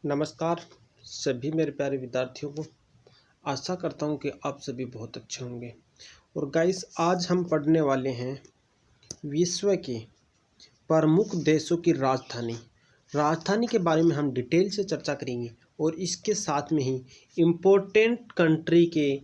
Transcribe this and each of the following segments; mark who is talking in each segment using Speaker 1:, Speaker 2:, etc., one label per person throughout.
Speaker 1: नमस्कार सभी मेरे प्यारे विद्यार्थियों को। आशा करता हूँ कि आप सभी बहुत अच्छे होंगे। और गाइस, आज हम पढ़ने वाले हैं विश्व के प्रमुख देशों की राजधानी के बारे में हम डिटेल से चर्चा करेंगे और इसके साथ में ही इम्पोर्टेंट कंट्री के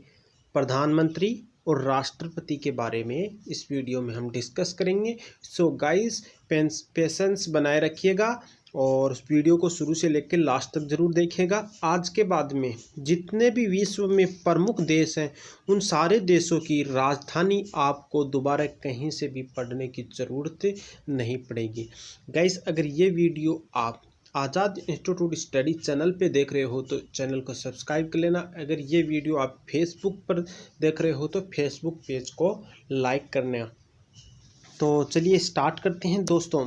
Speaker 1: प्रधानमंत्री और राष्ट्रपति के बारे में इस वीडियो में हम डिस्कस करेंगे। सो गाइस, पेशेंस बनाए रखिएगा और उस वीडियो को शुरू से लेकर लास्ट तक ज़रूर देखिएगा। आज के बाद में जितने भी विश्व में प्रमुख देश हैं उन सारे देशों की राजधानी आपको दोबारा कहीं से भी पढ़ने की ज़रूरत नहीं पड़ेगी। गाइस, अगर ये वीडियो आप आज़ाद इंस्टीट्यूट स्टडी चैनल पे देख रहे हो तो चैनल को सब्सक्राइब कर लेना। अगर ये वीडियो आप फेसबुक पर देख रहे हो तो फेसबुक पेज को लाइक करना। तो चलिए स्टार्ट करते हैं दोस्तों,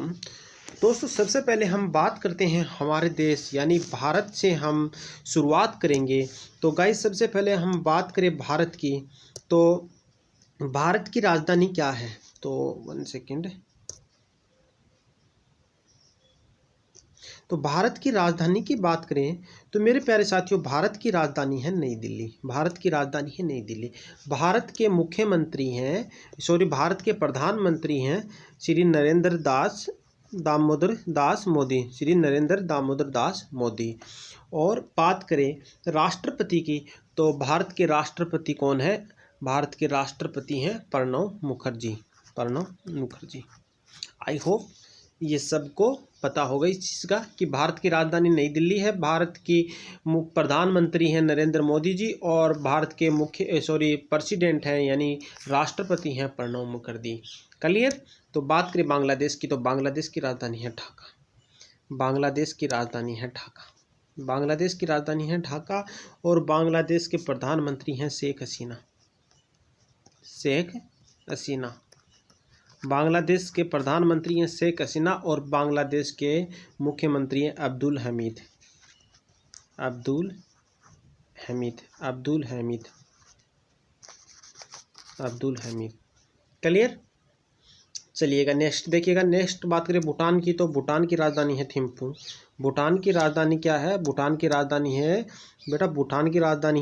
Speaker 1: सबसे पहले हम बात करते हैं हमारे देश यानी भारत से हम शुरुआत करेंगे। तो गाइस, सबसे पहले हम बात करें भारत की, तो भारत की राजधानी क्या है? तो 1 सेकेंड। तो भारत की राजधानी की बात करें तो मेरे प्यारे साथियों, भारत की राजधानी है नई दिल्ली। भारत की राजधानी है नई दिल्ली। भारत के मुख्यमंत्री हैं, भारत के प्रधानमंत्री हैं श्री नरेंद्र दामोदर दास मोदी। और बात करें राष्ट्रपति की, तो भारत के राष्ट्रपति कौन है? भारत के राष्ट्रपति हैं प्रणब मुखर्जी। आई होप ये सबको पता होगा इस चीज़ का कि भारत की राजधानी नई दिल्ली है। भारत की प्रधानमंत्री हैं नरेंद्र मोदी जी और भारत के प्रेसिडेंट हैं यानी राष्ट्रपति हैं प्रणब मुखर्जी। क्लियर? तो बात करें बांग्लादेश की, तो बांग्लादेश की राजधानी है ढाका। बांग्लादेश की राजधानी है ढाका और बांग्लादेश के प्रधानमंत्री हैं शेख हसीना। बांग्लादेश के प्रधानमंत्री हैं शेख हसीना और बांग्लादेश के मुख्यमंत्री हैं अब्दुल हमीद। क्लियर? चलिएगा नेक्स्ट देखिएगा। नेक्स्ट बात करें भूटान की, तो भूटान की राजधानी है थिम्पू। भूटान की राजधानी क्या है? भूटान की राजधानी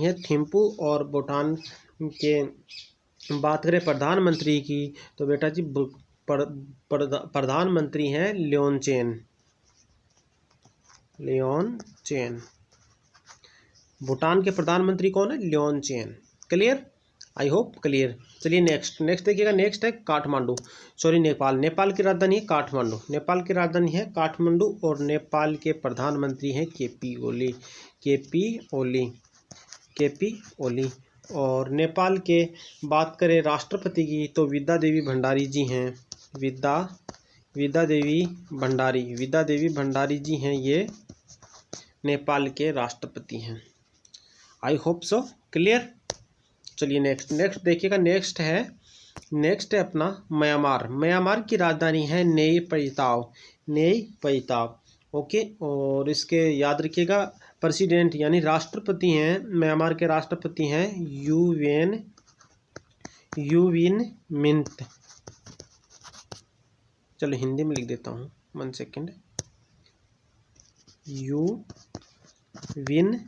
Speaker 1: है थिम्पू। और भूटान के बात करें प्रधानमंत्री की, तो बेटा जी प्रधानमंत्री हैं लियोनचेन। भूटान के प्रधानमंत्री कौन है? लियोनचेन। क्लियर? I hope clear. चलिए नेक्स्ट देखिएगा। नेक्स्ट है नेपाल की राजधानी है काठमांडू और नेपाल के प्रधानमंत्री हैं केपी ओली। और नेपाल के बात करें राष्ट्रपति की, तो विद्या देवी भंडारी जी हैं। विद्या देवी भंडारी जी हैं, ये नेपाल के राष्ट्रपति हैं। I hope so clear. चलिए नेक्स्ट देखिएगा। नेक्स्ट है अपना म्यांमार की राजधानी है नई पैताव। ओके, और इसके याद रखिएगा प्रेसिडेंट यानी राष्ट्रपति हैं, म्यांमार के राष्ट्रपति हैं यू विन मिंट। चलो हिंदी में लिख देता हूँ, 1 second. You Win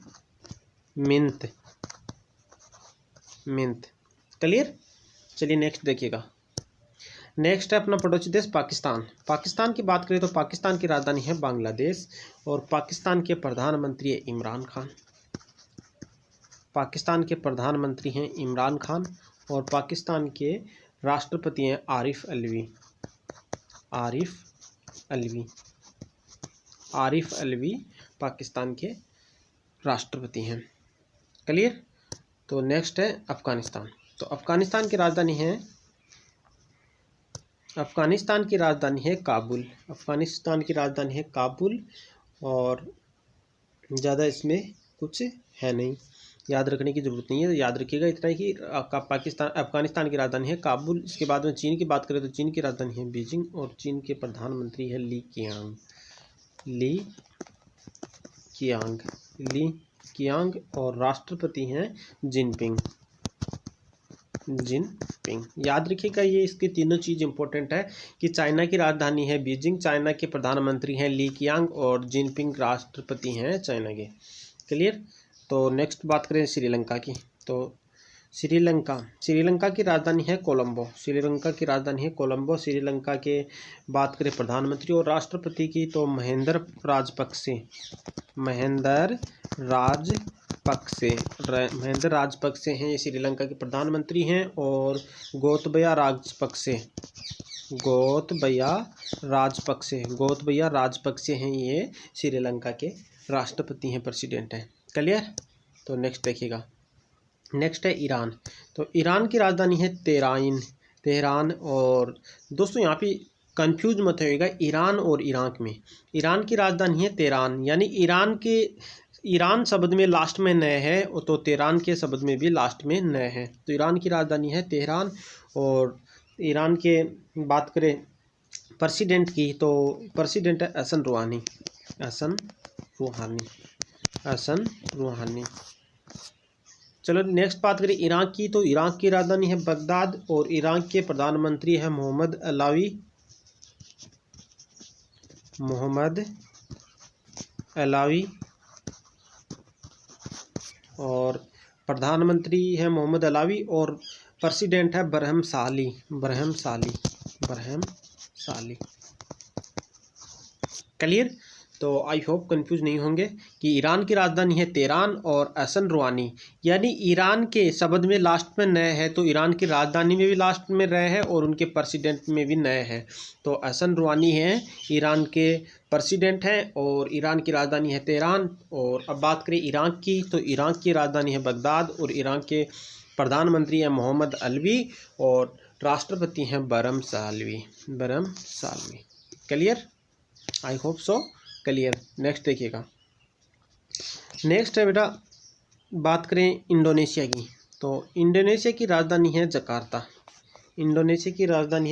Speaker 1: Myint. Clear? चलिए नेक्स्ट देखिएगा। नेक्स्ट है अपना पड़ोसी देश पाकिस्तान की बात करें तो पाकिस्तान की राजधानी है बांग्लादेश और पाकिस्तान के प्रधानमंत्री है इमरान खान और पाकिस्तान के राष्ट्रपति हैं आरिफ अलवी पाकिस्तान के राष्ट्रपति हैं। क्लियर? तो नेक्स्ट है अफगानिस्तान। तो अफगानिस्तान की राजधानी है काबुल। और ज़्यादा इसमें कुछ है नहीं, याद रखने की ज़रूरत नहीं है। याद रखिएगा इतना ही कि अफगानिस्तान की राजधानी है काबुल। इसके बाद में चीन की बात करें तो चीन की राजधानी है बीजिंग और चीन के प्रधानमंत्री है ली कियांग और राष्ट्रपति हैं जिनपिंग। जिनपिंग। याद रखिएगा ये इसके तीनों चीज़ इंपॉर्टेंट है कि चाइना की राजधानी है बीजिंग, चाइना के प्रधानमंत्री हैं ली कियांग और जिनपिंग राष्ट्रपति हैं चाइना के। क्लियर। तो नेक्स्ट बात करें श्रीलंका की। तो श्रीलंका की राजधानी है कोलंबो। श्रीलंका की राजधानी है कोलंबो। श्रीलंका के बात करें प्रधानमंत्री और राष्ट्रपति की तो महेंद्र राजपक्षे हैं, ये श्रीलंका के प्रधानमंत्री हैं। और गोतबया राजपक्षे हैं, ये श्रीलंका के राष्ट्रपति हैं, प्रेसिडेंट हैं। क्लियर। तो नेक्स्ट देखिएगा, नेक्स्ट है ईरान। तो ईरान की राजधानी है तेहरान। और दोस्तों यहाँ पे कंफ्यूज मत होइएगा ईरान और इराक में। ईरान की राजधानी है तेहरान, यानी ईरान शब्द में लास्ट में न है, तो तेहरान के शब्द में भी लास्ट में न है। तो ईरान की राजधानी है तेहरान। और ईरान के बात करें प्रेसिडेंट की तो प्रेसिडेंट है हसन रूहानी। चलो नेक्स्ट बात करें इराक की। तो इराक की राजधानी है बगदाद और इराक के प्रधानमंत्री हैं मोहम्मद अलावी और प्रधानमंत्री है मोहम्मद अलावी और प्रेसिडेंट है बरहम साली। क्लियर। तो आई होप कंफ्यूज नहीं होंगे कि ईरान की राजधानी है तेहरान और हसन रूहानी, यानी ईरान के शब्द में लास्ट में न है, तो ईरान की राजधानी में भी लास्ट में रह है और उनके प्रेसिडेंट में भी न है। तो हसन रूहानी हैं ईरान के प्रेसिडेंट हैं और ईरान की राजधानी है तेहरान। और अब बात करें इराक की, तो इराक की राजधानी है बगदाद और इराक के प्रधानमंत्री हैं मोहम्मद अलवी और राष्ट्रपति हैं Barham Salvi. Clear. I hope so clear. Next देखिएगा, नेक्स्ट है बेटा बात करें इंडोनेशिया की। तो इंडोनेशिया की राजधानी है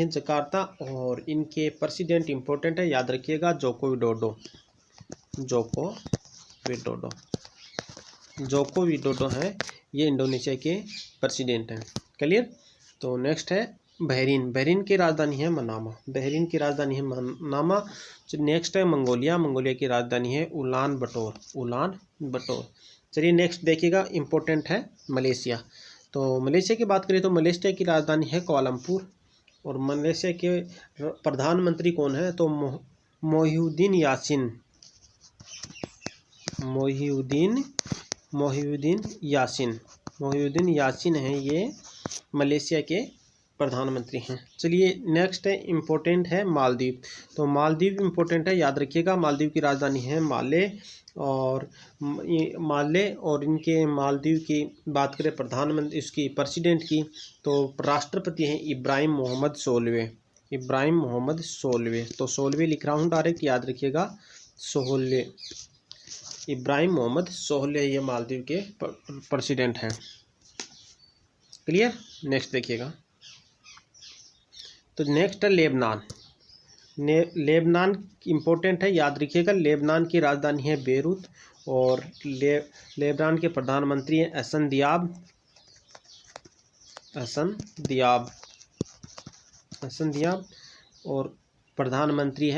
Speaker 1: जकार्ता और इनके प्रेसिडेंट इंपॉर्टेंट है, याद रखिएगा जोको विडोडो हैं, ये इंडोनेशिया के प्रेसिडेंट हैं। क्लियर। तो नेक्स्ट है बहरीन की राजधानी है मनामा। नेक्स्ट है मंगोलिया की राजधानी है उलान बटोर। चलिए नेक्स्ट देखिएगा, इम्पोर्टेंट है मलेशिया। तो मलेशिया की बात करें तो मलेशिया की राजधानी है कोलंपुर और मलेशिया के प्रधानमंत्री कौन है तो मोहिउद्दीन यासीन हैं, ये मलेशिया के प्रधानमंत्री हैं। चलिए नेक्स्ट है इम्पोर्टेंट है मालदीव। तो मालदीव इम्पोर्टेंट है, याद रखिएगा। मालदीव की राजधानी है माले और इनके मालदीव की बात करें प्रधानमंत्री इसकी प्रेसिडेंट की तो राष्ट्रपति हैं इब्राहिम मोहम्मद सोलवे। तो सोलवे लिख रहा हूँ डायरेक्ट, याद रखिएगा इब्राहिम मोहम्मद सोहले ये मालदीव के प्रेसिडेंट हैं। क्लियर। नेक्स्ट देखिएगा, तो नेक्स्ट है लेबनान इम्पोर्टेंट है, याद रखिएगा। लेबनान की राजधानी है बेरूत और लेबनान के प्रधानमंत्री हैं हसन दियाब और प्रधानमंत्री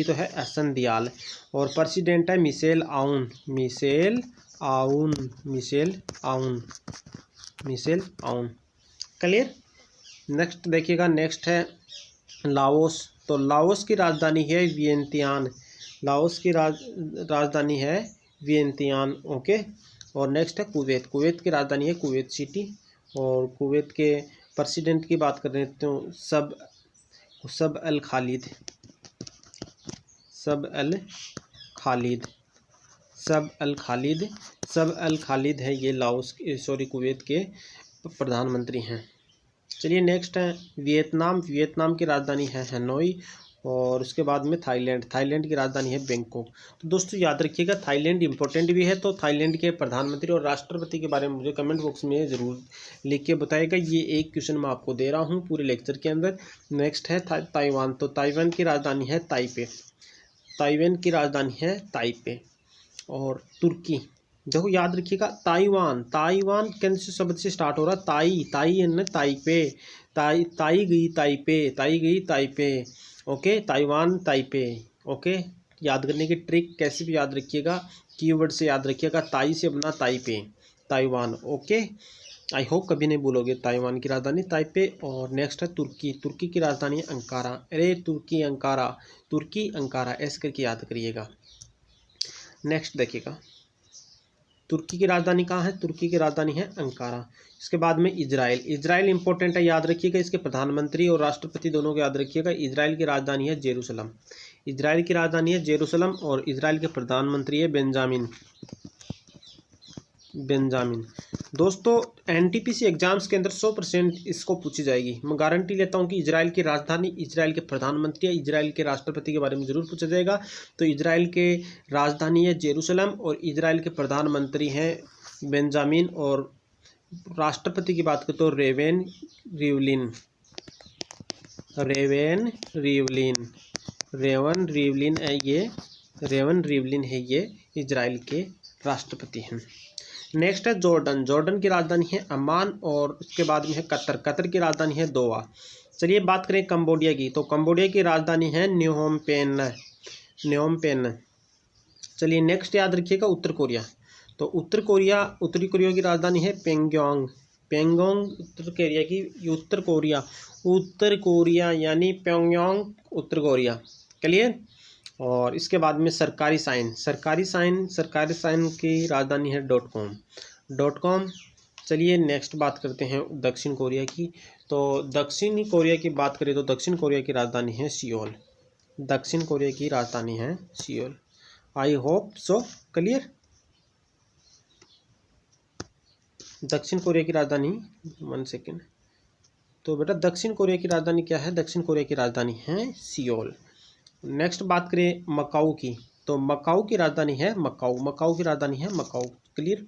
Speaker 1: तो है हसन दियाल और प्रेसिडेंट है मिशेल आउन। क्लियर। नेक्स्ट देखिएगा, नेक्स्ट है लाओस। तो लाओस की राजधानी है वियंतियान। ओके। और नेक्स्ट है कुवैत की राजधानी है कुवैत सिटी और कुवैत के प्रेसिडेंट की बात कर रहे हैं तो सब अल खालिद है, ये कुवैत के प्रधानमंत्री हैं। चलिए नेक्स्ट है वियतनाम की राजधानी है हनोई और उसके बाद में थाईलैंड की राजधानी है बैंकॉक। तो दोस्तों याद रखिएगा थाईलैंड इंपॉर्टेंट भी है, तो थाईलैंड के प्रधानमंत्री और राष्ट्रपति के बारे में मुझे कमेंट बॉक्स में ज़रूर लिख के बताइएगा। ये एक क्वेश्चन मैं आपको दे रहा हूँ पूरे लेक्चर के अंदर। नेक्स्ट है ताइवान। तो ताइवान की राजधानी है ताइपे और तुर्की देखो याद रखिएगा, ताइवान, ताइवान कौन से शब्द से स्टार्ट हो रहा है? ताई, ताई है ना, ताइपे, ताई, ताई गई ताइपे, ताई गई Taipei. Okay, Taiwan Taipei. Okay, याद करने की ट्रिक कैसे भी याद रखिएगा, कीवर्ड से याद रखिएगा, ताई से बना Taipei, Taiwan. Okay, I hope कभी नहीं भूलोगे। ताइवान की राजधानी ताइपे। और नेक्स्ट है तुर्की, तुर्की की राजधानी है अंकारा। अरे तुर्की अंकारा, तुर्की अंकारा ऐसे करके याद करिएगा। नेक्स्ट देखिएगा, तुर्की की राजधानी कहाँ है? तुर्की की राजधानी है अंकारा। इसके बाद में इजराइल, इजराइल इंपॉर्टेंट है, याद रखिएगा। इसके प्रधानमंत्री और राष्ट्रपति दोनों को याद रखिएगा। इजराइल की राजधानी है जेरूसलम, इजराइल की राजधानी है जेरूसलम। और इजराइल के प्रधानमंत्री है बेंजामिन, बेंजामिन। दोस्तों एनटीपीसी एग्जाम्स के अंदर 100% इसको पूछी जाएगी। मैं गारंटी लेता हूं कि इजराइल की राजधानी, इजराइल के प्रधानमंत्री या इजराइल के राष्ट्रपति के बारे में जरूर पूछा जाएगा। तो इजराइल के राजधानी है जेरूसलम और इजराइल के प्रधानमंत्री हैं बेंजामिन। और राष्ट्रपति की बात करें तो Reuven Rivlin, Reuven Rivlin, Reuven Rivlin है ये, रेवन रिवलिन है ये इजराइल के राष्ट्रपति हैं। नेक्स्ट है जॉर्डन, जॉर्डन की राजधानी है अम्मान। और उसके बाद में है कतर, कतर की राजधानी है दोहा। चलिए बात करें कंबोडिया की, तो कंबोडिया की राजधानी है न्योम पेन, न्योम पेन। चलिए नेक्स्ट याद रखिएगा उत्तर कोरिया, तो उत्तर कोरिया, उत्तरी कोरिया की राजधानी है पेंगोंग, पेंगोंग उत्तर कोरिया की, उत्तर कोरिया, उत्तर कोरिया यानी प्योंगयांग उत्तर कोरिया। क्लियर। और इसके बाद में सरकारी साइन, सरकारी साइन, सरकारी साइन की राजधानी है डॉट कॉम, डॉट कॉम। चलिए नेक्स्ट बात करते हैं दक्षिण कोरिया की, तो दक्षिणी कोरिया की बात करें तो दक्षिण कोरिया की राजधानी है सियोल, दक्षिण कोरिया की राजधानी है Seoul. I hope so clear. दक्षिण कोरिया की राजधानी, 1 सेकेंड, तो बेटा दक्षिण कोरिया की राजधानी क्या है? दक्षिण कोरिया की राजधानी है सियोल। नेक्स्ट बात करें मकाऊ की, तो मकाऊ की राजधानी है मकाऊ, मकाऊ की राजधानी है मकाऊ। क्लियर।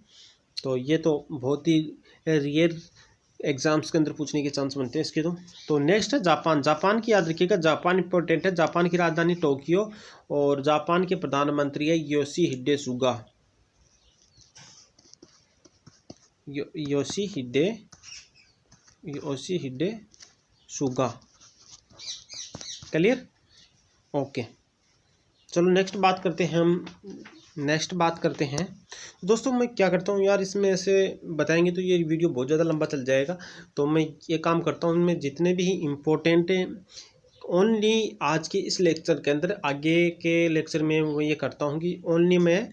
Speaker 1: तो ये तो बहुत ही रेयर एग्जाम्स के अंदर पूछने के चांस बनते हैं इसके। तो नेक्स्ट है जापान, जापान की याद रखिएगा, जापान इंपॉर्टेंट है। जापान की राजधानी टोक्यो और जापान के प्रधानमंत्री है योशिहिडे सुगा, योशिहिडे, योशिहिडे सुगा। क्लियर। ओके, चलो नेक्स्ट बात करते हैं हम, नेक्स्ट बात करते हैं। दोस्तों मैं क्या करता हूँ यार, इसमें ऐसे बताएंगे तो ये वीडियो बहुत ज़्यादा लंबा चल जाएगा। तो मैं ये काम करता हूँ, इनमें जितने भी इम्पोर्टेंट ओनली आज के इस लेक्चर के अंदर, आगे के लेक्चर में मैं ये करता हूँ कि ओनली मैं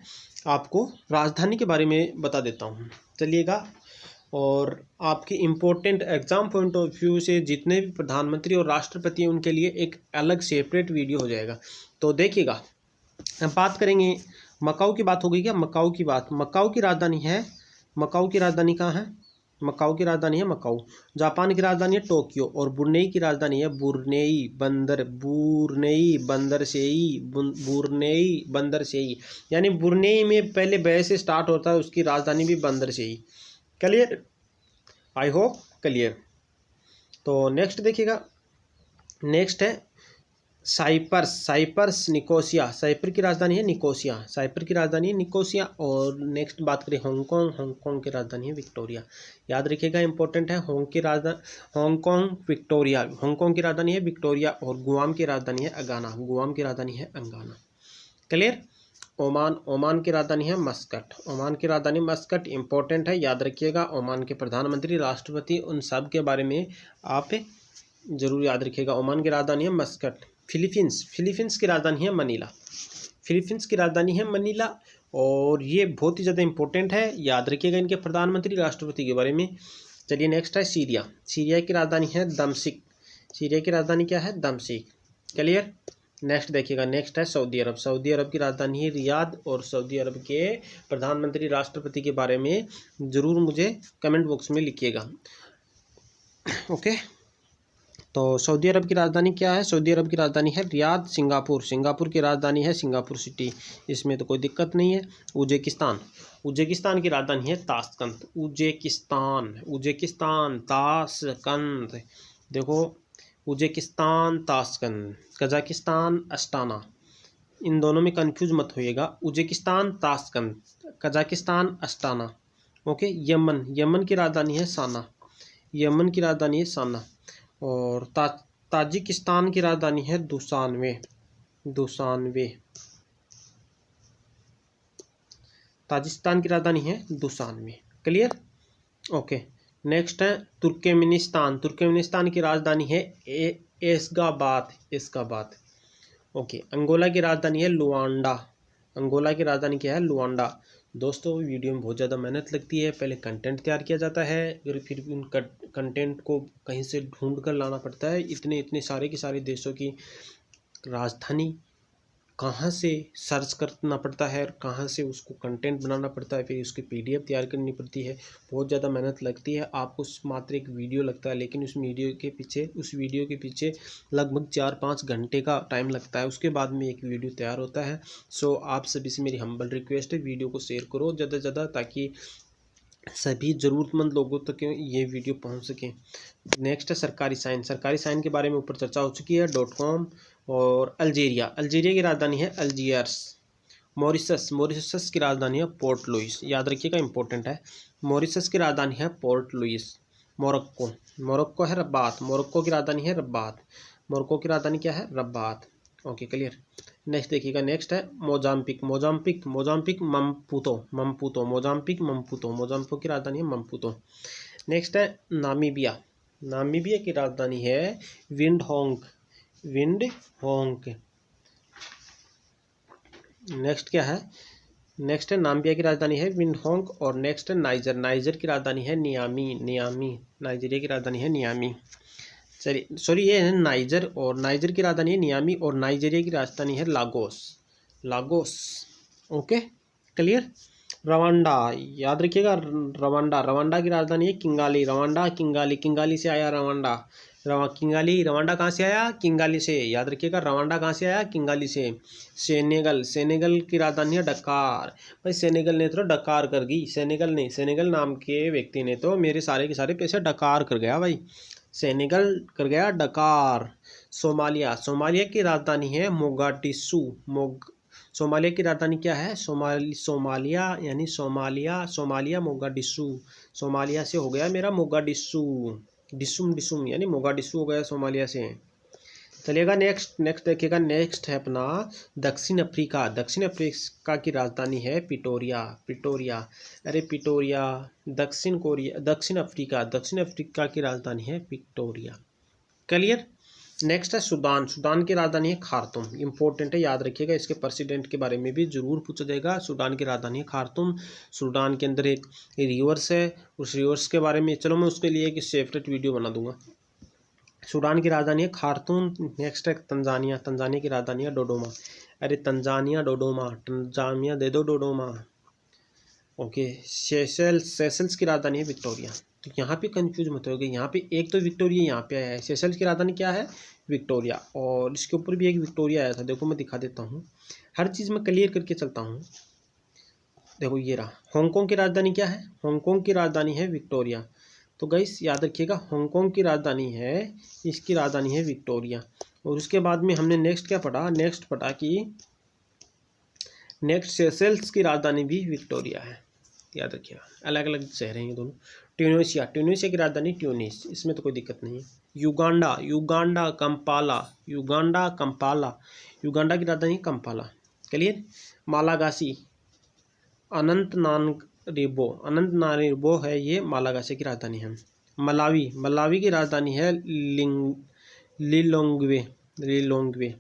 Speaker 1: आपको राजधानी के बारे में बता देता हूँ। चलिएगा, और आपके important exam point of view से जितने भी प्रधानमंत्री और राष्ट्रपति हैं उनके लिए एक अलग सेपरेट वीडियो हो जाएगा। तो देखिएगा, अब बात करेंगे मकाऊ की बात हो गई क्या? मकाऊ की बात, मकाऊ की राजधानी है, मकाऊ की राजधानी कहाँ है? मकाऊ की राजधानी है मकाऊ। जापान की राजधानी है टोक्यो और ब्रुनेई की राजधानी है बुरनेई बंदर, बुरनेई बंदर से ही, बुरनेई बंदर से ही, यानी बुरनेई में पहले बै से स्टार्ट होता है, उसकी राजधानी भी बंदर से ही। Clear, I hope clear. तो नेक्स्ट देखिएगा, नेक्स्ट है साइप्रस, साइप्रस निकोसिया, साइपर की राजधानी है निकोसिया, साइपर की राजधानी है निकोसिया। और नेक्स्ट बात करें हांगकांग, हांगकांग की राजधानी है विक्टोरिया। याद रखिएगा इंपॉर्टेंट है, हांगकांग विक्टोरिया, हांगकांग की राजधानी है विक्टोरिया। और गुआम की राजधानी है अगाना, गुआम की राजधानी है अंगाना। क्लियर। ओमान, ओमान की राजधानी है मस्कट, ओमान की राजधानी मस्कट इंपॉर्टेंट है, याद रखिएगा। ओमान के प्रधानमंत्री, राष्ट्रपति, उन सब के बारे में आप जरूर याद रखिएगा। ओमान की राजधानी है मस्कट। फिलीपींस, फिलीपींस की राजधानी है मनीला, फिलीपींस की राजधानी है मनीला। और ये बहुत ही ज़्यादा इंपॉर्टेंट है, याद रखिएगा इनके प्रधानमंत्री, राष्ट्रपति के बारे में। चलिए नेक्स्ट है सीरिया, सीरिया की राजधानी है दमश्क, सीरिया की राजधानी क्या है? दमश्क। क्लियर। नेक्स्ट देखिएगा, नेक्स्ट है सऊदी अरब, सऊदी अरब की राजधानी है रियाद। और सऊदी अरब के प्रधानमंत्री, राष्ट्रपति के बारे में ज़रूर मुझे कमेंट बॉक्स में लिखिएगा। ओके, तो सऊदी अरब की राजधानी क्या है? सऊदी अरब की राजधानी है रियाद। सिंगापुर, सिंगापुर की राजधानी है सिंगापुर सिटी, इसमें तो कोई दिक्कत नहीं है। उज्बेकिस्तान, उज्बेकिस्तान की राजधानी है ताशकंद, उज्बेकिस्तान, उज्बेकिस्तान ताशकंद। देखो उज्बेकिस्तान ताशकंद, कजाकिस्तान अस्ताना, इन दोनों में कंफ्यूज मत होइएगा। Uzbekistan Tashkent, Kazakhstan Astana. Okay, Yemen, Yemen की राजधानी है साना, यमन की राजधानी है साना। और ताजिकिस्तान की राजधानी है दुसानवे, दुसानवे। ताजिकिस्तान की राजधानी है दुसानवे। क्लियर? ओके। नेक्स्ट है तुर्कमेनिस्तान, तुर्कमेनिस्तान की राजधानी है एस्गाबाद, एस्गाबाद। ओके। अंगोला की राजधानी है लुआंडा, अंगोला की राजधानी क्या है? लुआंडा। दोस्तों वीडियो में बहुत ज़्यादा मेहनत लगती है, पहले कंटेंट तैयार किया जाता है, फिर उन कंटेंट को कहीं से ढूंढ कर लाना पड़ता है। इतने इतने सारे के सारे देशों की राजधानी कहाँ से सर्च करना पड़ता है और कहाँ से उसको कंटेंट बनाना पड़ता है, फिर उसकी PDF तैयार करनी पड़ती है, बहुत ज़्यादा मेहनत लगती है। आपको मात्र एक वीडियो लगता है, लेकिन उस वीडियो के पीछे लगभग 4-5 घंटे का टाइम लगता है, उसके बाद में एक वीडियो तैयार होता है। सो आप सभी से मेरी हम्बल रिक्वेस्ट है, वीडियो को शेयर करो ज़्यादा से ज़्यादा, ताकि सभी ज़रूरतमंद लोगों तक ये वीडियो पहुंच सके। नेक्स्ट है सरकारी साइन, सरकारी साइन के बारे में ऊपर चर्चा हो चुकी है। .com। और अल्जीरिया, अल्जीरिया की राजधानी है अल्जियर्स। मॉरिशस, मॉरिशस की राजधानी है पोर्ट लुइस, याद रखिएगा, इंपॉर्टेंट है। मॉरिशस की राजधानी है पोर्ट लुइस। मोरक्को, मोरक्को है रब्बात, मोरक्को की राजधानी है रब्बात, मोरक्को की राजधानी क्या है? रब्बात। Okay, clear. नेक्स्ट देखिएगा, नेक्स्ट है Mozambique, Mozambique, Mozambique Maputo, Maputo, Mozambique Maputo, Mozambique की राजधानी है मम्पुतो। नेक्स्ट है नामीबिया, नामीबिया की राजधानी है विंडहोंग, विंडहोंग। नेक्स्ट क्या है? नेक्स्ट है नामीबिया की राजधानी है विंडहोंग। और नेक्स्ट है नाइजर, नाइजर की राजधानी है नियामी, नियामी, नाइजीरिया की राजधानी है नियामी। चलिए, सॉरी, ये है नाइजर, और नाइजर की राजधानी है नियामी, और नाइजीरिया की राजधानी है Lagos, Lagos. Okay, clear. Rwanda, याद रखिएगा, रवांडा, रवांडा की राजधानी है किंगाली, रवांडा, किंगाली, किंगाली से आया रवांडा, किंगाली, रवांडा कहाँ से आया? किंगाली से, याद रखिएगा, रवांडा कहाँ से आया? किंगाली से। सेनेगल, सेनेगल की राजधानी है डकार। भाई सेनेगल ने तो डकार कर गई, सेनेगल नहीं, सेनेगल नाम के व्यक्ति ने तो मेरे सारे के सारे पैसे डकार कर गया भाई, सेनेगल कर गया डकार। सोमालिया, सोमालिया की राजधानी है मोगाडिशु, सोमालिया की राजधानी क्या है? सोमालिया यानी सोमालिया, सोमालिया मोगाडिशु, सोमालिया से हो गया मेरा मोगाडिशु, डिसुम, डिसुम यानी मोगाडिशु हो गया सोमालिया से। चलिएगा, नेक्स्ट देखिएगा, नेक्स्ट है अपना दक्षिण अफ्रीका, दक्षिण अफ्रीका की राजधानी है पिटोरिया, पिटोरिया। अरे पिटोरिया, दक्षिण कोरिया, दक्षिण अफ्रीका, दक्षिण अफ्रीका की राजधानी है पिटोरिया। क्लियर। नेक्स्ट है सूडान, सूडान की राजधानी है खार्तूम, इंपॉर्टेंट है, याद रखिएगा, इसके प्रेसिडेंट के बारे में भी जरूर पूछा जाएगा। सूडान की राजधानी है खार्तूम। सूडान के अंदर एक रिवर्स है, उस रिवर्स के बारे में चलो मैं उसके लिए एक सेपरेट वीडियो बना दूंगा। सूडान की राजधानी है खार्तूम। नेक्स्ट है तंजानिया, तंजानिया की राजधानी है डोडोमा। अरे तंजानिया डोडोमा, तंजानिया दे दो डोडोमा। ओके, सेशल्स, सेशल्स की राजधानी है विक्टोरिया। तो यहाँ पे कंफ्यूज मत होगे, यहाँ पे एक तो विक्टोरिया यहाँ पे आया है, सेशल्स की राजधानी क्या है? विक्टोरिया। और इसके ऊपर भी एक विक्टोरिया आया था, देखो मैं दिखा देता हूँ, हर चीज़ में क्लियर करके चलता हूँ। देखो ये रहा, हांगकांग की राजधानी क्या है? हांगकांग की राजधानी है विक्टोरिया। तो गाइस याद रखिएगा, हांगकांग की राजधानी है, इसकी राजधानी है विक्टोरिया। और उसके बाद में हमने नेक्स्ट क्या पढ़ा? नेक्स्ट पढ़ा कि नेक्स्ट सेशल्स की राजधानी भी विक्टोरिया है, याद रखिएगा, अलग अलग शहर हैं ये दोनों। ट्यूनीशिया, ट्यूनीशिया की राजधानी ट्यूनिस, इसमें तो कोई दिक्कत नहीं है। Uganda, Uganda Kampala, Uganda Kampala, Uganda की राजधानी कंपाला। क्लियर। मालागासी, अनंतनारिबो, अनंतनारिबो है ये मालागासी की राजधानी है। मलावी, मलावी की राजधानी है Lilongwe, Lilongwe.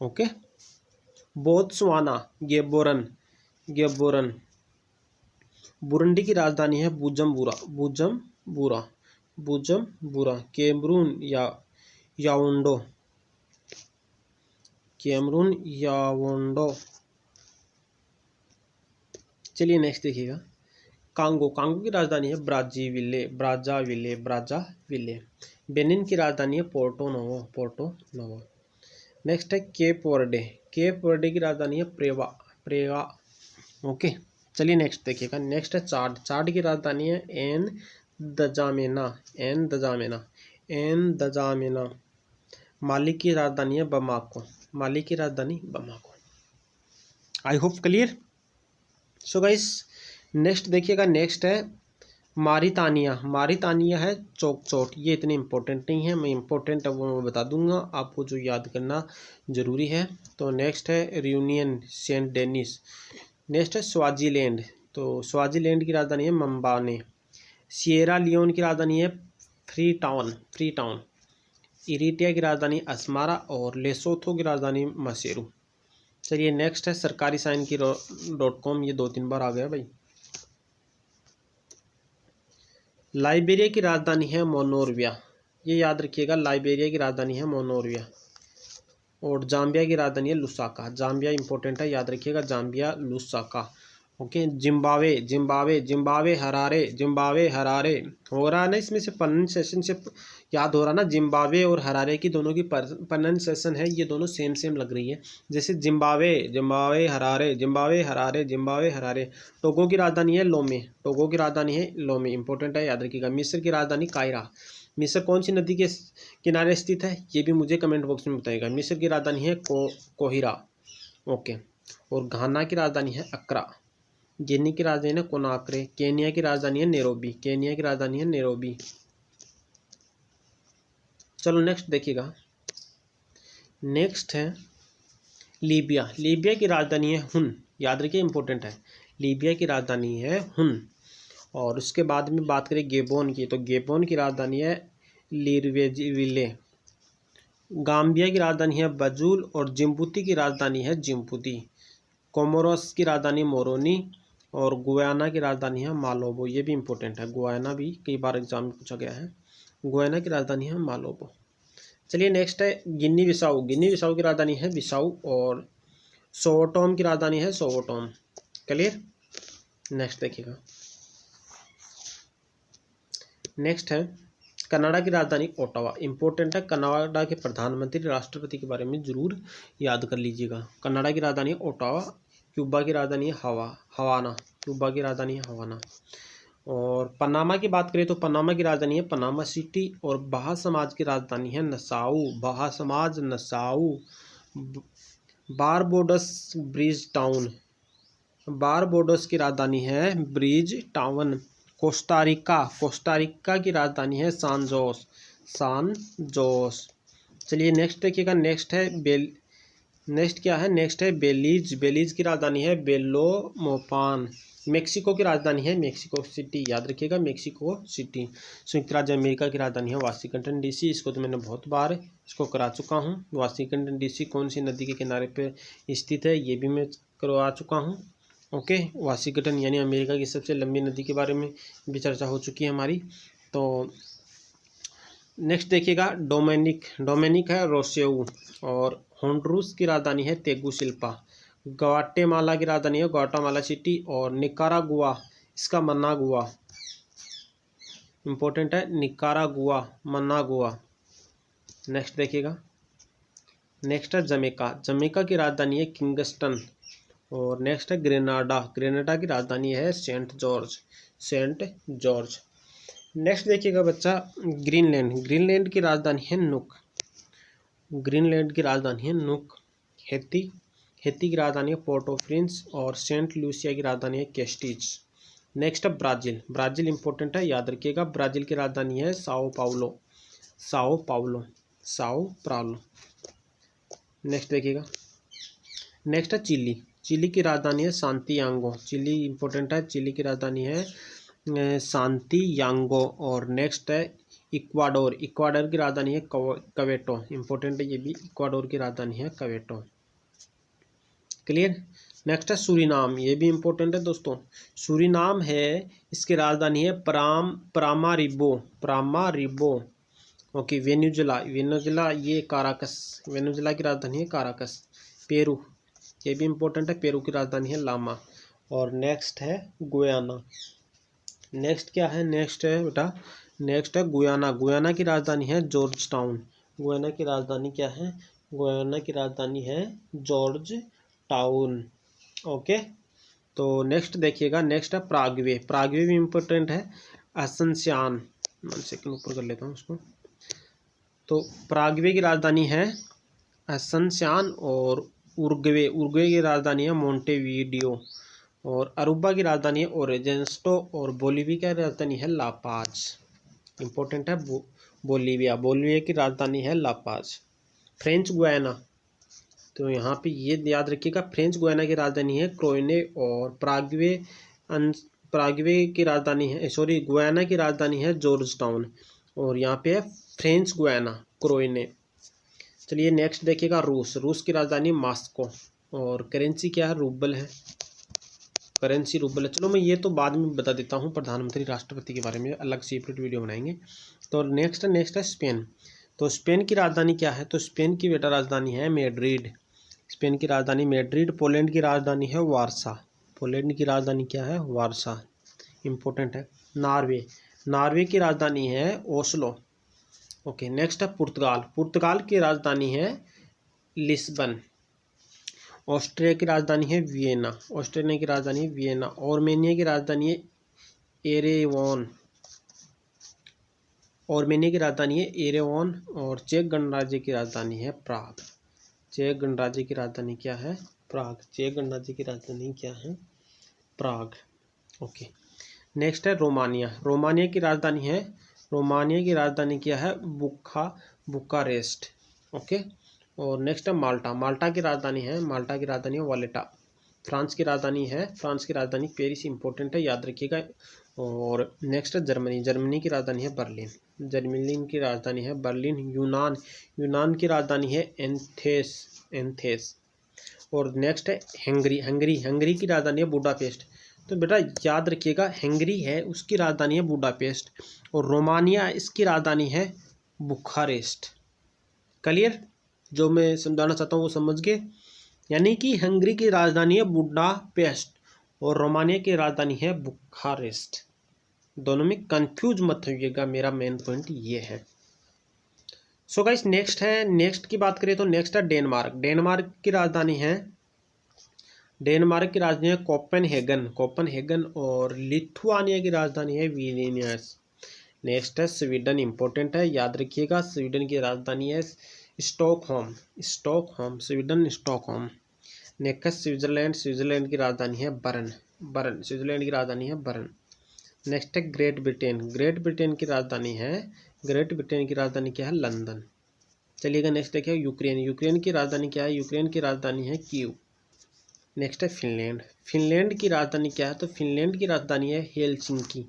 Speaker 1: Okay. Botswana, Gaborone, Gaborone. Burundi की राजधानी है बुजुम्बुरा, बुजुम्बुरा, बुजुम्बुरा। कैमरून या याओंडो, कैमरून याओंडो। चलिए नेक्स्ट देखिएगा, कांगो, कांगो की राजधानी है ब्राज़ाविले, ब्राज़ाविले, ब्राज़ाविले। बेनिन की राजधानी है Porto Novo, Porto Novo. Next है केप वर्डे, केप वर्डे की राजधानी है प्रेवा, प्रेवा। ओके, चलिए नेक्स्ट देखिएगा, नेक्स्ट है चाड, चाड की राजधानी है N'Djamena, N'Djamena, N'Djamena. Mali की राजधानी है बमाको, माली की राजधानी Bamako. I hope clear. So guys next देखिएगा, नेक्स्ट है मारितानिया। मारितानिया है चौकचोट। ये इतने इम्पोर्टेंट नहीं है, मैं इम्पोर्टेंट है वो मैं बता दूंगा आपको, जो याद करना ज़रूरी है। तो नेक्स्ट है रियूनियन सेंट डेनिस। नेक्स्ट है स्वाजीलैंड। तो स्वाजीलैंड की राजधानी है मंबाने। सिएरा लियोन की राजधानी है फ्री टाउन। इरिट्रिया की राजधानी अस्मारा और लेसोथो की राजधानी मसेरू। चलिए नेक्स्ट है सरकारी साइन की .com। ये 2-3 बार आ गया भाई। लाइबेरिया की राजधानी है मोनोरविया। ये याद रखिएगा, लाइबेरिया की राजधानी है मोनोरविया। और जाम्बिया की राजधानी है लुसाका। जाम्बिया इंपॉर्टेंट है, याद रखिएगा, Zambia Lusaka. Okay. Zimbabwe Harare हो रहा है ना, इसमें से प्रोनाउंसिएशन से याद हो रहा ना, जिम्बावे और हरारे की दोनों की प्रोनाउंसिएशन है, ये दोनों सेम लग रही है। जैसे जिम्बावे हरारे। टोगो की राजधानी है लोमे। इंपॉर्टेंट है, याद रखिएगा। मिस्र की राजधानी कायरा। मिस्र कौन सी नदी के किनारे स्थित है, ये भी मुझे कमेंट बॉक्स में बताइएगा। मिस्र की राजधानी है कोहिरा। ओके। और घाना की राजधानी है अक्रा। गिनी की राजधानी है कोनाक्रे। केनिया की राजधानी है नैरोबी। चलो नेक्स्ट देखिएगा। नेक्स्ट है लीबिया की राजधानी है हुन। याद रखिए, इंपॉर्टेंट है। लीबिया की राजधानी है हुन। और उसके बाद में बात करें गेबोन की, तो गेबोन की राजधानी है लिरवेजिविले। गाम्बिया की राजधानी है बजूल। और जिम्बूती की राजधानी है जिम्बूती। कोमोरोस की राजधानी मोरोनी। और गुयाना की राजधानी है मालोबो। ये भी इंपॉर्टेंट है, गुयाना भी कई बार एग्जाम में पूछा गया है। गुयाना की राजधानी है मालोबो। चलिए नेक्स्ट है गिनी बिसाऊ की राजधानी है बिसाऊ। और सोवोटोम की राजधानी है सोवोटोम। क्लियर। नेक्स्ट देखिएगा। नेक्स्ट है कनाडा की राजधानी ओटावा। इंपॉर्टेंट है, कनाडा के प्रधानमंत्री राष्ट्रपति के बारे में जरूर याद कर लीजिएगा। कनाडा की राजधानी ओटावा। क्यूबा की राजधानी है हवाना। और पनामा की बात करें तो पनामा की राजधानी है पनामा सिटी। और बहा समाज की राजधानी है नसाऊ। बारबोडस की राजधानी है ब्रिज टाउन। कोस्टारिका की राजधानी है सान जोस। चलिए नेक्स्ट देखिएगा। नेक्स्ट है बेलीज की राजधानी है बेलो मोपान। मेक्सिको की राजधानी है मेक्सिको सिटी। याद रखिएगा, मेक्सिको सिटी। संयुक्त राज्य अमेरिका की राजधानी है वाशिंगटन डीसी। इसको तो मैंने बहुत बार इसको करा चुका हूँ। वाशिंगटन डीसी कौन सी नदी के किनारे पे स्थित है, ये भी मैं करवा चुका हूँ। ओके। वाशिंगटन यानी अमेरिका की सबसे लंबी नदी के बारे में भी चर्चा हो चुकी है हमारी। तो नेक्स्ट देखिएगा डोमिनिक है रोसेऊ। और होंडुरास की राजधानी है तेगुसिल्पा। ग्वाटेमाला की राजधानी है ग्वाटेमाला सिटी। और निकारागुआ, इसका मनागुआ। इंपॉर्टेंट है, मनागुआ। नेक्स्ट देखिएगा। नेक्स्ट है जमैका की राजधानी है किंगस्टन। और नेक्स्ट है ग्रेनाडा की राजधानी है सेंट जॉर्ज। नेक्स्ट देखिएगा बच्चा, ग्रीनलैंड की राजधानी है नुक। हेती की राजधानी है पोर्ट ऑफ प्रिंस। और सेंट लूसिया की राजधानी है केस्टिज। नेक्स्ट है ब्राज़ील इंपॉर्टेंट है, याद रखिएगा। ब्राज़ील की राजधानी है साओ पाउलो। नेक्स्ट देखिएगा। नेक्स्ट है चिली की राजधानी है सांतियागो। चिली इंपॉर्टेंट है, चिली की राजधानी है सांतियागो। और नेक्स्ट है इक्वाडोर की राजधानी है कवेटो। इंपॉर्टेंट है, ये भी इक्वाडोर की राजधानी है कवेटो। क्लियर। नेक्स्ट है सूरीनाम। ये भी इंपॉर्टेंट है दोस्तों। सूरीनाम है, इसकी राजधानी है प्रामारिबो। ओके। वेनेजुला ये काराकस। वेनेजुला की राजधानी है काराकस। पेरू, ये भी इंपॉर्टेंट है, पेरू की राजधानी है लामा। और नेक्स्ट है गुयाना। नेक्स्ट क्या है, नेक्स्ट है बेटा, नेक्स्ट है गुयाना की राजधानी है जॉर्ज टाउन। गुयाना की राजधानी क्या है, गुयाना की राजधानी है जॉर्ज टाउन। ओके। तो नेक्स्ट देखिएगा। नेक्स्ट है प्रागवे भी इंपॉर्टेंट है। असनसियान, 1 सेकंड ऊपर कर लेता हूँ उसको। तो प्रागवे की राजधानी है असनसियान। और उरुग्वे की राजधानी है मोंटेवीडियो। और अरुबा की राजधानी है ओरेजेंस्टो और बोलीविया की राजधानी है लापाज। इंपॉर्टेंट है बोलीविया की राजधानी है लापाज। फ्रेंच गुयाना, तो यहाँ पे ये याद रखिएगा, फ्रेंच गुयाना की राजधानी है क्रोइने और प्रागवे की राजधानी है, सॉरी गुयाना की राजधानी है जॉर्ज टाउन और यहाँ पे है फ्रेंच गुयाना क्रोइने। चलिए नेक्स्ट देखिएगा रूस की राजधानी मॉस्को और करेंसी क्या है, रूबल है, करेंसी रूबल है। चलो मैं ये तो बाद में बता देता हूँ, प्रधानमंत्री राष्ट्रपति के बारे में अलग सेपरेट वीडियो बनाएंगे। तो नेक्स्ट है स्पेन। तो स्पेन की राजधानी क्या है, तो स्पेन की बेटा राजधानी है मैड्रिड, स्पेन की राजधानी मैड्रिड। पोलैंड की राजधानी है वारसा, पोलैंड की राजधानी क्या है, वारसा, इंपॉर्टेंट है। नॉर्वे की राजधानी है ओस्लो। ओके, नेक्स्ट है पुर्तगाल की राजधानी है लिस्बन। ऑस्ट्रिया की राजधानी है वियना, ऑस्ट्रेलिया की राजधानी है वियना। आर्मेनिया की राजधानी है एरेवान, आर्मेनिया की राजधानी है एरेवान। और चेक गणराज्य की राजधानी है प्राग, चेक गणराज्य की राजधानी क्या है, प्राग, चेक गणराज्य की राजधानी क्या है, प्राग। ओके, नेक्स्ट है रोमानिया की राजधानी है, रोमानिया की राजधानी क्या है, बुखारेस्ट। ओके, और नेक्स्ट है माल्टा की राजधानी है, वालेटा। फ्रांस की राजधानी पेरिस, इंपॉर्टेंट है, याद रखिएगा। और नेक्स्ट है जर्मनी की राजधानी है बर्लिन। यूनान की राजधानी है एंथेस। और नेक्स्ट है हंगरी की राजधानी है बुडापेस्ट। तो बेटा याद रखिएगा, हंगरी है उसकी राजधानी है बुडापेस्ट और रोमानिया इसकी राजधानी है बुखारेस्ट। क्लियर, जो मैं समझाना चाहता हूँ वो समझ गए। यानी कि हंगरी की राजधानी है बुडापेस्ट और रोमानिया की राजधानी है बुखारेस्ट। दोनों में कंफ्यूज मत होइएगा, मेरा मेन पॉइंट ये है। सो गाइस नेक्स्ट की बात करें तो नेक्स्ट है डेनमार्क की राजधानी है कोपेनहेगन और लिथुआनिया की राजधानी है विलिनियस। नेक्स्ट है स्वीडन, इंपॉर्टेंट है, याद रखिएगा, स्वीडन की राजधानी है Stockholm, Sweden Stockholm. Next Switzerland की राजधानी है बर्न, स्विट्जरलैंड की राजधानी है बर्न। नेक्स्ट है ग्रेट ब्रिटेन की राजधानी क्या है, लंदन। चलिएगा नेक्स्ट देखिए यूक्रेन की राजधानी क्या है, यूक्रेन की राजधानी है कीव। नेक्स्ट है फिनलैंड की राजधानी क्या है, तो फिनलैंड की राजधानी है हेलसिंकी।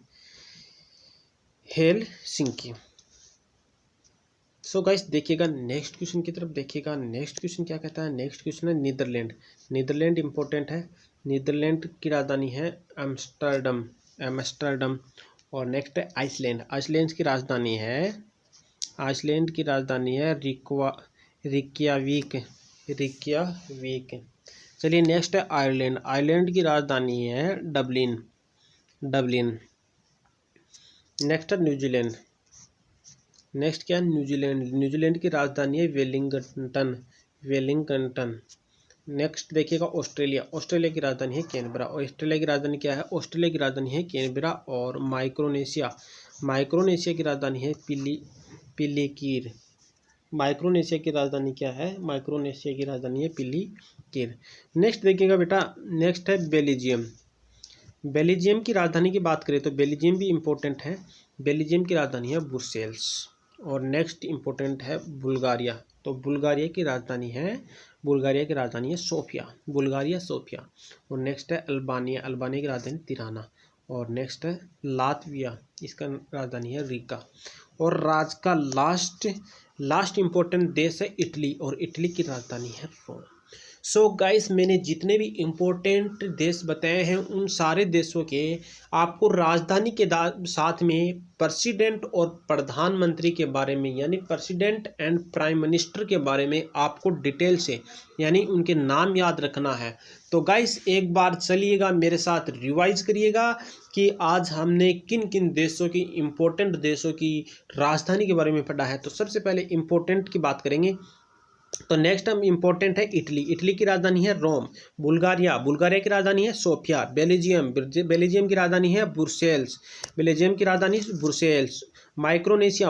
Speaker 1: सो गाइस देखिएगा नेक्स्ट क्वेश्चन की तरफ देखिएगा। नेक्स्ट क्वेश्चन क्या कहता है, नेक्स्ट क्वेश्चन है नीदरलैंड इंपॉर्टेंट है, नीदरलैंड की राजधानी है एम्स्टर्डम। और नेक्स्ट है आइसलैंड की राजधानी है रिक्याविक। चलिए नेक्स्ट है आयरलैंड की राजधानी है डबलिन। नेक्स्ट है नेक्स्ट क्या है, न्यूजीलैंड की राजधानी है वेलिंगटन। नेक्स्ट देखिएगा ऑस्ट्रेलिया की राजधानी है कैनबरा। ऑस्ट्रेलिया की राजधानी क्या है, ऑस्ट्रेलिया की राजधानी है कैनबरा। और माइक्रोनेशिया की राजधानी है पिलिकीर। माइक्रोनेशिया की राजधानी क्या है, पिलिकीर। नेक्स्ट देखिएगा बेटा, नेक्स्ट है बेल्जियम की राजधानी की बात करें तो बेल्जियम भी इंपॉर्टेंट है, बेल्जियम की राजधानी है ब्रुसेल्स। और नेक्स्ट इंपॉर्टेंट है बुल्गारिया, तो बुल्गारिया की राजधानी है सोफिया। और नेक्स्ट है अल्बानिया की राजधानी तिराना। और नेक्स्ट है लातविया, इसका राजधानी है रीका। और राज का लास्ट इंपॉर्टेंट देश है इटली और इटली की राजधानी है रोम। सो गाइस मैंने जितने भी इम्पोर्टेंट देश बताए हैं उन सारे देशों के आपको राजधानी के साथ में प्रेसिडेंट और प्रधानमंत्री के बारे में, यानी प्रेसिडेंट एंड प्राइम मिनिस्टर के बारे में आपको डिटेल से यानी उनके नाम याद रखना है। तो गाइस एक बार चलिएगा मेरे साथ रिवाइज करिएगा कि आज हमने किन किन देशों की इम्पोर्टेंट देशों की राजधानी के बारे में पढ़ा है। तो सबसे पहले इम्पोर्टेंट की बात करेंगे तो नेक्स्ट हम इम्पोर्टेंट है इटली। इटली की राजधानी है रोम। बुल्गारिया की राजधानी है सोफिया। बेल्जियम की राजधानी है ब्रुसेल्स। माइक्रोनेशिया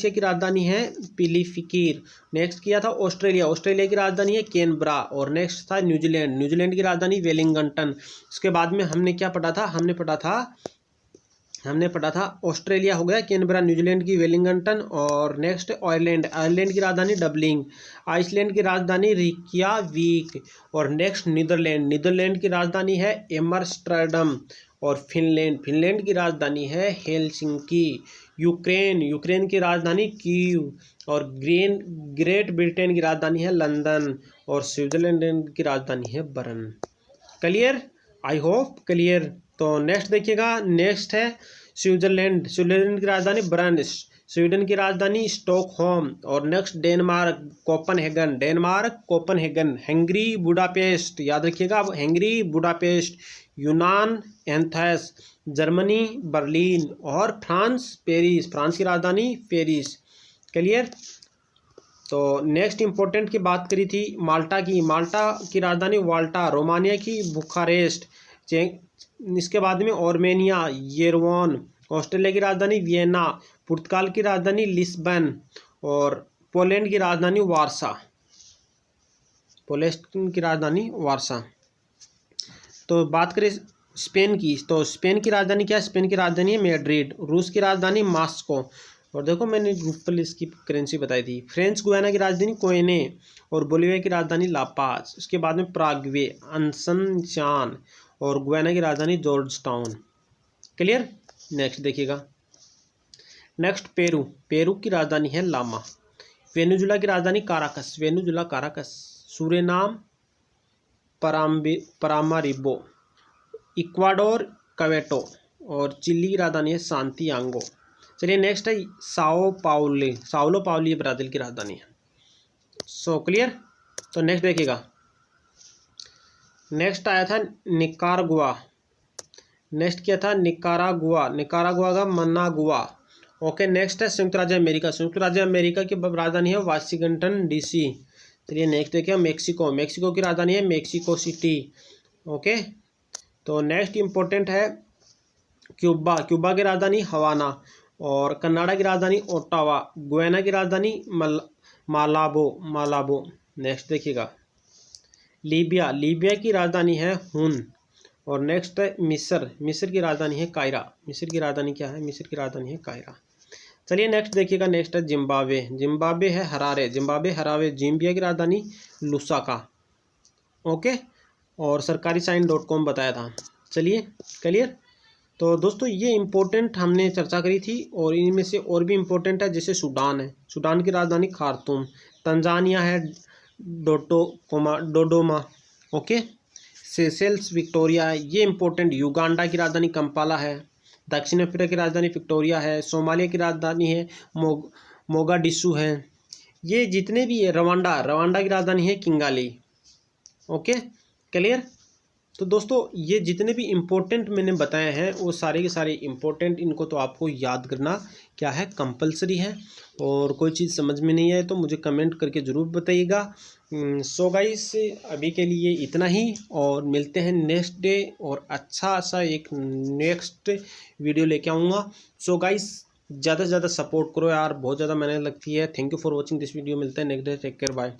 Speaker 1: की राजधानी है पिलिफिकीर। नेक्स्ट किया था ऑस्ट्रेलिया की राजधानी है कैनबरा। और नेक्स्ट था न्यूजीलैंड की राजधानी वेलिंगटन। इसके बाद में हमने क्या पढ़ा था, हमने पढ़ा था ऑस्ट्रेलिया हो गया कैनबरा, न्यूजीलैंड की वेलिंगटन, और नेक्स्ट आयरलैंड की राजधानी डबलिंग, आइसलैंड की राजधानी रिक्याविक, और नेक्स्ट नीदरलैंड की राजधानी है एम्स्टर्डम, और फिनलैंड की राजधानी है हेलसिंकी। यूक्रेन की राजधानी कीव, और ग्रेट ब्रिटेन की राजधानी है लंदन, और स्विट्जरलैंड की राजधानी है burn. Clear, I hope clear. तो नेक्स्ट देखिएगा, नेक्स्ट है स्विट्जरलैंड की राजधानी बर्न, स्वीडन की राजधानी स्टॉकहोम, और next Denmark Copenhagen, Hungary Budapest, याद रखिएगा हंगरी बुडापेस्ट, यूनान एथेंस, जर्मनी बर्लिन, और फ्रांस की राजधानी पेरिस। क्लियर। तो नेक्स्ट इंपॉर्टेंट की बात करी थी माल्टा की राजधानी वाल्टा, रोमानिया की बुखारेस्ट, इसके बाद में आर्मेनिया येरेवन, ऑस्ट्रेलिया की राजधानी वियना, पुर्तगाल की राजधानी लिस्बन, और पोलैंड की राजधानी वारसा। तो बात करें स्पेन की, तो स्पेन की राजधानी क्या है, स्पेन की राजधानी है मैड्रिड, रूस की राजधानी मॉस्को, और देखो मैंने ऊपर इसकी करेंसी बताई थी। फ्रेंच गुयाना की राजधानी कोएने, और बोलिविया की राजधानी लापाज। इसके बाद में प्रागवे, अंसनचान, और गुयाना की राजधानी जॉर्ज टाउन। क्लियर। नेक्स्ट देखिएगा, नेक्स्ट पेरू की राजधानी है लामा, वेनेजुला की राजधानी काराकस, सूरेनाम परामारिबो, इक्वाडोर क्वेटो, और चिली की राजधानी है सांतियागो। चलिए नेक्स्ट है साओ पाउलो ब्राजील की राजधानी है। So clear. तो नेक्स्ट देखिएगा, नेक्स्ट आया था निकारागुआ, नेक्स्ट किया था निकारागुआ का मनागुआ। ओके, नेक्स्ट है संयुक्त राज्य अमेरिका की राजधानी है वाशिंगटन डीसी। चलिए नेक्स्ट देखिए मेक्सिको की राजधानी है मेक्सिको सिटी। ओके, तो नेक्स्ट इम्पोर्टेंट है क्यूबा की राजधानी हवाना, और कनाडा की राजधानी ओटावा, गुयाना की राजधानी मालाबो। नेक्स्ट देखिएगा, लीबिया की राजधानी है हुन, और नेक्स्ट है मिस्र की राजधानी है कायरा। मिस्र की राजधानी है कायरा। चलिए नेक्स्ट देखिएगा, नेक्स्ट है जिम्बाब्वे है हरारे, जिम्बिया की राजधानी लुसाका। ओके, और सरकारी साइन.com बताया था। चलिए क्लियर। तो दोस्तों ये इम्पोर्टेंट हमने चर्चा करी थी, और इनमें से और भी इम्पोर्टेंट है, जैसे सूडान की राजधानी खार्तूम, तंजानिया है डोडोमा। ओके, सेशेल्स विक्टोरिया है, ये इम्पोर्टेंट। युगांडा की राजधानी कंपाला है, दक्षिण अफ्रीका की राजधानी विक्टोरिया है, सोमालिया की राजधानी है मोगाडिशु है, ये जितने भी है, रवांडा की राजधानी है किंगाली। Okay clear. तो दोस्तों ये जितने भी इम्पोर्टेंट मैंने बताए हैं वो सारे के सारे इम्पोर्टेंट, इनको तो आपको याद करना क्या है, कंपलसरी है। और कोई चीज़ समझ में नहीं आए तो मुझे कमेंट करके ज़रूर बताइएगा। सो गाइस अभी के लिए इतना ही, और मिलते हैं नेक्स्ट डे, और अच्छा सा एक नेक्स्ट वीडियो लेके आऊँगा। सो गाइस ज़्यादा से ज़्यादा सपोर्ट करो यार, बहुत ज़्यादा मेहनत लगती है। Thank you for watching this video. मिलते हैं next day, take care, bye.